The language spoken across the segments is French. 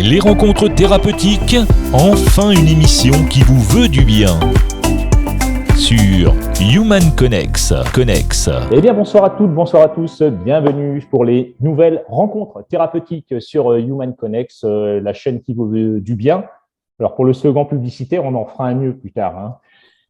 les rencontres thérapeutiques, enfin une émission qui vous veut du bien. Sur Human Connex. Eh bien, bonsoir à toutes, bonsoir à tous. Bienvenue pour les nouvelles rencontres thérapeutiques sur Human Connex, la chaîne qui vous veut du bien. Alors, pour le slogan publicitaire, on en fera un mieux plus tard, hein.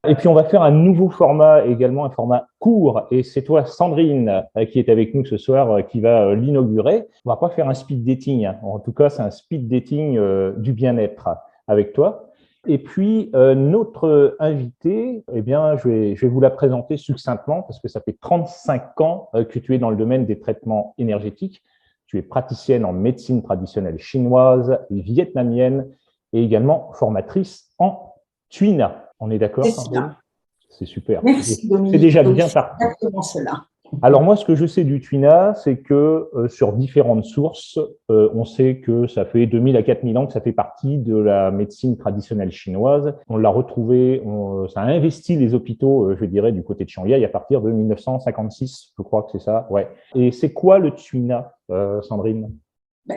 Et puis, on va faire un nouveau format également, un format court. Et c'est toi, Sandrine, qui est avec nous ce soir, qui va l'inaugurer. On va pas faire un speed dating, hein. En tout cas, c'est un speed dating du bien-être avec toi. Et puis, notre invitée, eh bien, je vais vous la présenter succinctement parce que ça fait 35 ans que tu es dans le domaine des traitements énergétiques. Tu es praticienne en médecine traditionnelle chinoise, vietnamienne et également formatrice en Tuina. On est d'accord, Sandrine ? C'est super. Merci, Dominique. C'est déjà bien parti. Exactement cela. Alors moi, ce que je sais du Tuina, c'est que sur différentes sources, on sait que ça fait 2000 à 4000 ans que ça fait partie de la médecine traditionnelle chinoise. On l'a retrouvé, ça a investi les hôpitaux, je dirais, du côté de Shanghai à partir de 1956, je crois que c'est ça. Ouais. Et c'est quoi le Tuina, Sandrine ?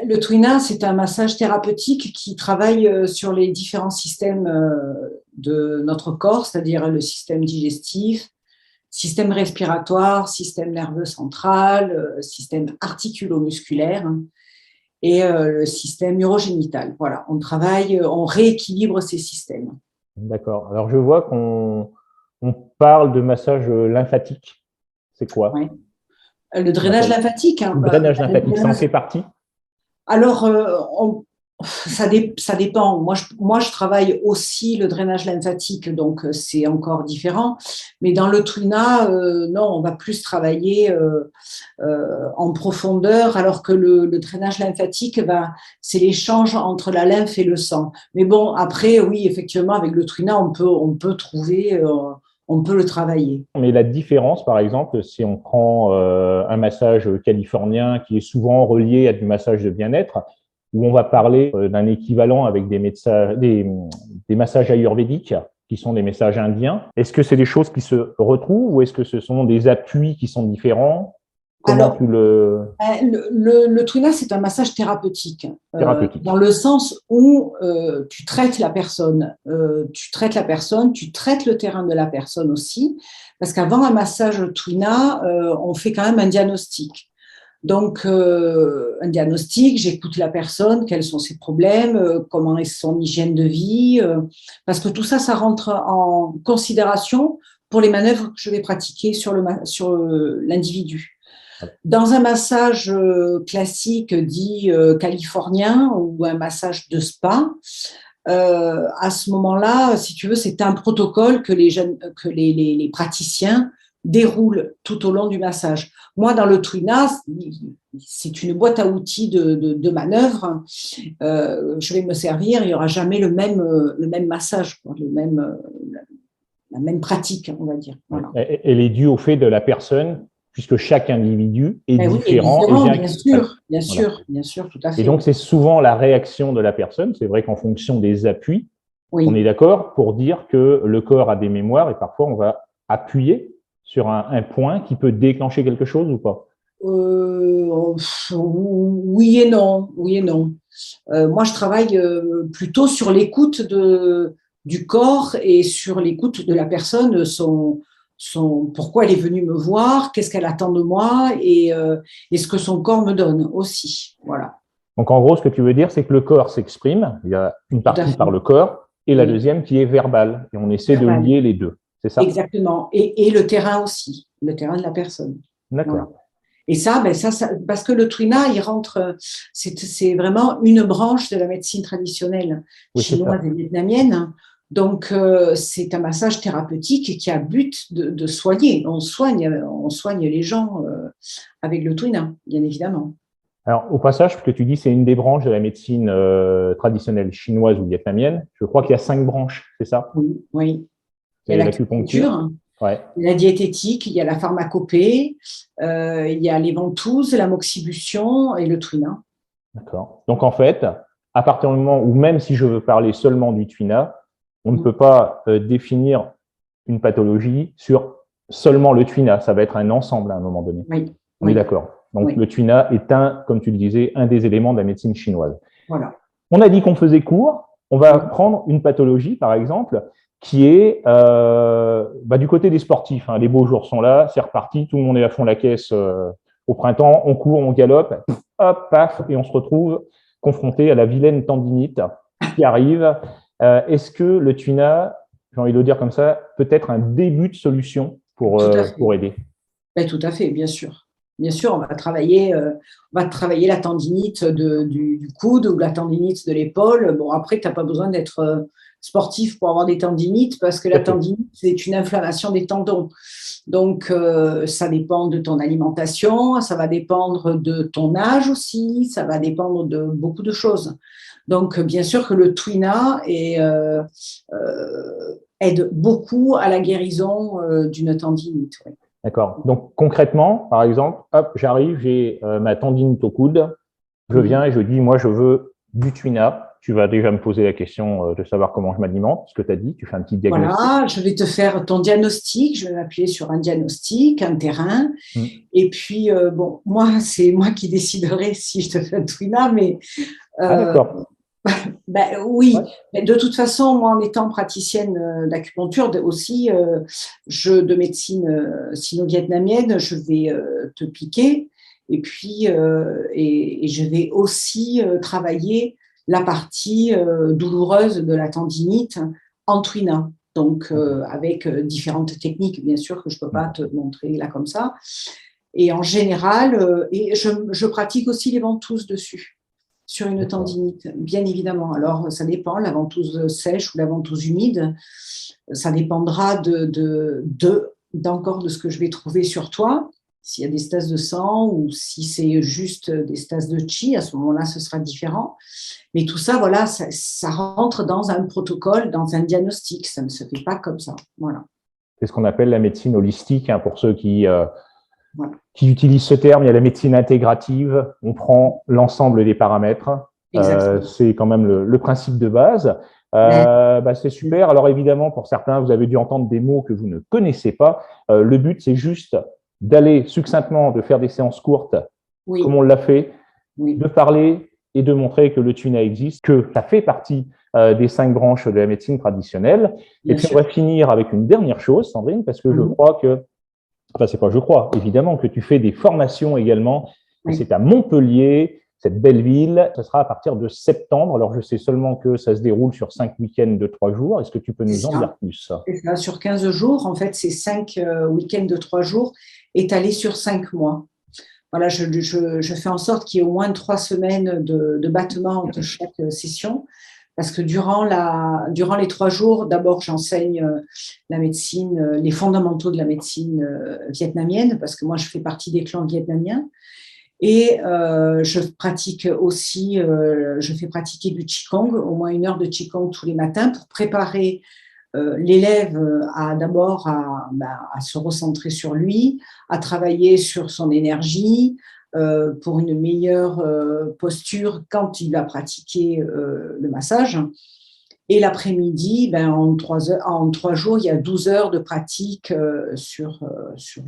Le Tuina, c'est un massage thérapeutique qui travaille sur les différents systèmes de notre corps, c'est-à-dire le système digestif, système respiratoire, système nerveux central, système articulo-musculaire et le système urogénital. Voilà, on travaille, on rééquilibre ces systèmes. D'accord. Alors, je vois qu'on parle de massage lymphatique. C'est quoi ? Ouais. Le drainage lymphatique. Le drainage lymphatique, ça en fait partie ? Alors, ça dépend. Moi, je travaille aussi le drainage lymphatique, donc c'est encore différent. Mais dans le Tuina, non, on va plus travailler en profondeur, alors que le drainage lymphatique, c'est l'échange entre la lymphe et le sang. Mais bon, après, oui, effectivement, avec le Tuina, on peut trouver... on peut le travailler. Mais la différence, par exemple, si on prend un massage californien qui est souvent relié à du massage de bien-être, où on va parler d'un équivalent avec des massages ayurvédiques, qui sont des massages indiens, est-ce que c'est des choses qui se retrouvent ou est-ce que ce sont des appuis qui sont différents ? Alors, le Tuina, c'est un massage thérapeutique, dans le sens où tu traites la personne, tu traites le terrain de la personne aussi, parce qu'avant un massage Tuina, on fait quand même un diagnostic. Donc, un diagnostic, j'écoute la personne, quels sont ses problèmes, comment est son hygiène de vie, parce que tout ça, ça rentre en considération pour les manœuvres que je vais pratiquer sur l'individu. Dans un massage classique dit californien ou un massage de spa, à ce moment-là, si tu veux, c'est un protocole que les praticiens déroulent tout au long du massage. Moi, dans le Tuina, c'est une boîte à outils de manœuvre. Je vais me servir, il n'y aura jamais le même massage, quoi, la même pratique, on va dire. Voilà. Elle est due au fait de la personne, puisque chaque individu est différent. Bien sûr, tout à fait. Et donc, c'est souvent la réaction de la personne. C'est vrai qu'en fonction des appuis, on est d'accord pour dire que le corps a des mémoires et parfois, on va appuyer sur un point qui peut déclencher quelque chose ou pas ? Oui et non. Moi, je travaille plutôt sur l'écoute du corps et sur l'écoute de la personne, pourquoi elle est venue me voir, qu'est-ce qu'elle attend de moi et ce que son corps me donne aussi. Voilà. Donc, en gros, ce que tu veux dire, c'est que le corps s'exprime. Il y a une partie par le corps et la deuxième qui est verbale. Et on essaie de lier les deux. C'est ça ? Exactement. Et le terrain aussi, le terrain de la personne. D'accord. Voilà. Et ça, parce que le Tuina, il rentre, c'est vraiment une branche de la médecine traditionnelle chinoise et vietnamienne. Donc, c'est un massage thérapeutique qui a but de soigner. On soigne les gens avec le Tuina, bien évidemment. Alors, au passage, ce que tu dis, c'est une des branches de la médecine traditionnelle chinoise ou vietnamienne. Je crois qu'il y a 5 branches, c'est ça ? Oui. Il y a l'acupuncture, il y a la diététique, il y a la pharmacopée, il y a les ventouses, la moxibustion et le Tuina. D'accord. Donc, en fait, à partir du moment où, même si je veux parler seulement du Tuina, on ne peut pas définir une pathologie sur seulement le Tuina. Ça va être un ensemble à un moment donné. Oui. On est d'accord. Donc, le Tuina est comme tu le disais, un des éléments de la médecine chinoise. Voilà. On a dit qu'on faisait court. On va prendre une pathologie, par exemple, qui est du côté des sportifs. Les beaux jours sont là, c'est reparti, tout le monde est à fond la caisse au printemps, on court, on galope, hop, paf, et on se retrouve confronté à la vilaine tendinite qui arrive. Est-ce que le tuina, j'ai envie de le dire comme ça, peut être un début de solution pour aider? Tout à fait, bien sûr. Bien sûr, on va travailler la tendinite du coude ou la tendinite de l'épaule. Bon, après, tu n'as pas besoin d'être sportif pour avoir des tendinites parce que la tendinite, c'est une inflammation des tendons. Donc, ça dépend de ton alimentation, ça va dépendre de ton âge aussi, ça va dépendre de beaucoup de choses. Donc, bien sûr que le tuina aide beaucoup à la guérison d'une tendinite. Oui. D'accord. Donc, concrètement, par exemple, hop, j'arrive, j'ai ma tendinite au coude, je viens et je dis, moi, je veux du tuina. Tu vas déjà me poser la question de savoir comment je m'alimente, ce que tu as dit, tu fais un petit diagnostic. Voilà, je vais te faire ton diagnostic, je vais m'appuyer sur un diagnostic, un terrain. Et puis, moi, c'est moi qui déciderai si je te fais un tuina, mais… d'accord. Oui, ouais. Mais de toute façon, moi, en étant praticienne d'acupuncture aussi, de médecine sino-vietnamienne, je vais te piquer et puis et je vais aussi travailler la partie douloureuse de la tendinite en tuina. Donc, avec différentes techniques, bien sûr, que je ne peux pas te montrer là comme ça. Et en général, et je pratique aussi les ventouses dessus. Sur une tendinite, bien évidemment. Alors, ça dépend, la ventouse sèche ou la ventouse humide, ça dépendra d'encore de ce que je vais trouver sur toi, s'il y a des stases de sang ou si c'est juste des stases de chi, à ce moment-là, ce sera différent. Mais tout ça, voilà, ça rentre dans un protocole, dans un diagnostic, ça ne se fait pas comme ça. Voilà. C'est ce qu'on appelle la médecine holistique, pour ceux qui utilisent ce terme. Il y a la médecine intégrative, on prend l'ensemble des paramètres. C'est quand même le principe de base. C'est super. Alors évidemment, pour certains, vous avez dû entendre des mots que vous ne connaissez pas. Le but, c'est juste d'aller succinctement, de faire des séances courtes, comme on l'a fait, de parler et de montrer que le tuina existe, que ça fait partie des 5 branches de la médecine traditionnelle. Et puis, on va finir avec une dernière chose, Sandrine, parce que je crois que évidemment que tu fais des formations également. Et c'est à Montpellier, cette belle ville. Ce sera à partir de septembre. Alors, je sais seulement que ça se déroule sur 5 week-ends de 3 jours. Est-ce que tu peux nous en dire plus? Sur 15 jours, en fait, c'est 5 week-ends de 3 jours étalés sur 5 mois. Voilà, je fais en sorte qu'il y ait au moins 3 semaines de battement entre chaque session. Parce que durant les 3 jours, d'abord, j'enseigne la médecine, les fondamentaux de la médecine vietnamienne, parce que moi, je fais partie des clans vietnamiens. Et je pratique aussi, je fais pratiquer du Qigong, au moins 1 heure de Qigong tous les matins pour préparer l'élève d'abord à se recentrer sur lui, à travailler sur son énergie, pour une meilleure posture quand il va pratiquer le massage. Et l'après-midi, en 3 jours, il y a 12 heures de pratique sur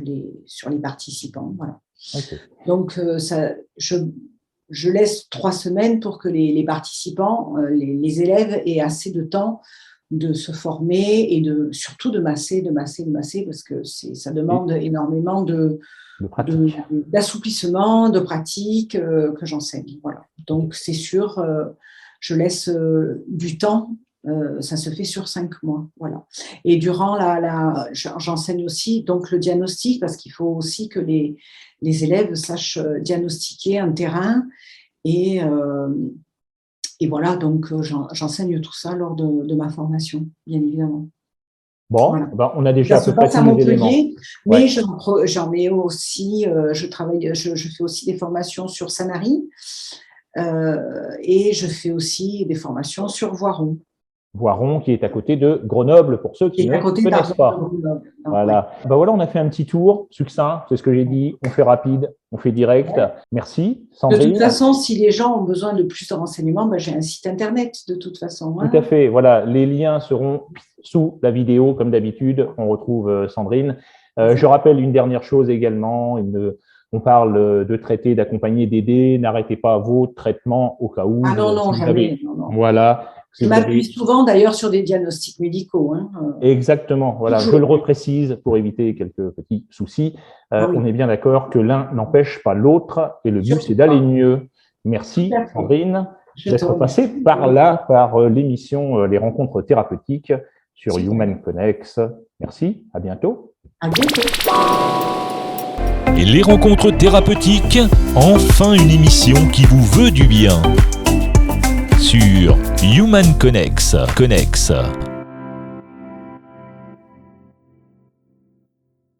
les participants. Voilà. Okay. Donc, je laisse 3 semaines pour que les participants, les élèves, aient assez de temps de se former et surtout de masser, parce que ça demande énormément d'assouplissement, de pratique que j'enseigne. Voilà. Donc, c'est sûr, je laisse du temps, ça se fait sur 5 mois. Voilà. Et durant j'enseigne aussi donc, le diagnostic, parce qu'il faut aussi que les élèves sachent diagnostiquer un terrain et voilà, donc j'enseigne tout ça lors de ma formation, bien évidemment. Bon, voilà. On a déjà à peu près tous les éléments. Mais j'en ai aussi, je fais aussi des formations sur Sanary et je fais aussi des formations sur Voiron. Voiron, qui est à côté de Grenoble, pour ceux qui ne connaissent pas. Voilà. Voilà, on a fait un petit tour succinct, c'est ce que j'ai dit. On fait rapide, on fait direct. Ouais. Merci, Sandrine. De toute façon, si les gens ont besoin de plus de renseignements, j'ai un site internet, de toute façon. Tout à fait. Voilà, les liens seront sous la vidéo, comme d'habitude. On retrouve Sandrine. Je rappelle une dernière chose également, une On parle de traiter, d'accompagner, d'aider. N'arrêtez pas vos traitements au cas où. Ah non, jamais. Non. Voilà. Je m'appuie souvent d'ailleurs sur des diagnostics médicaux. Exactement. Voilà, je le reprécise pour éviter quelques petits soucis. Oui. On est bien d'accord que l'un n'empêche pas l'autre et le but, c'est d'aller mieux. Merci, Sandrine, d'être passée par là, par l'émission Les Rencontres Thérapeutiques sur Human Connex. Merci, à bientôt. À bientôt. Et Les Rencontres Thérapeutiques, enfin une émission qui vous veut du bien. Sur Human Connex.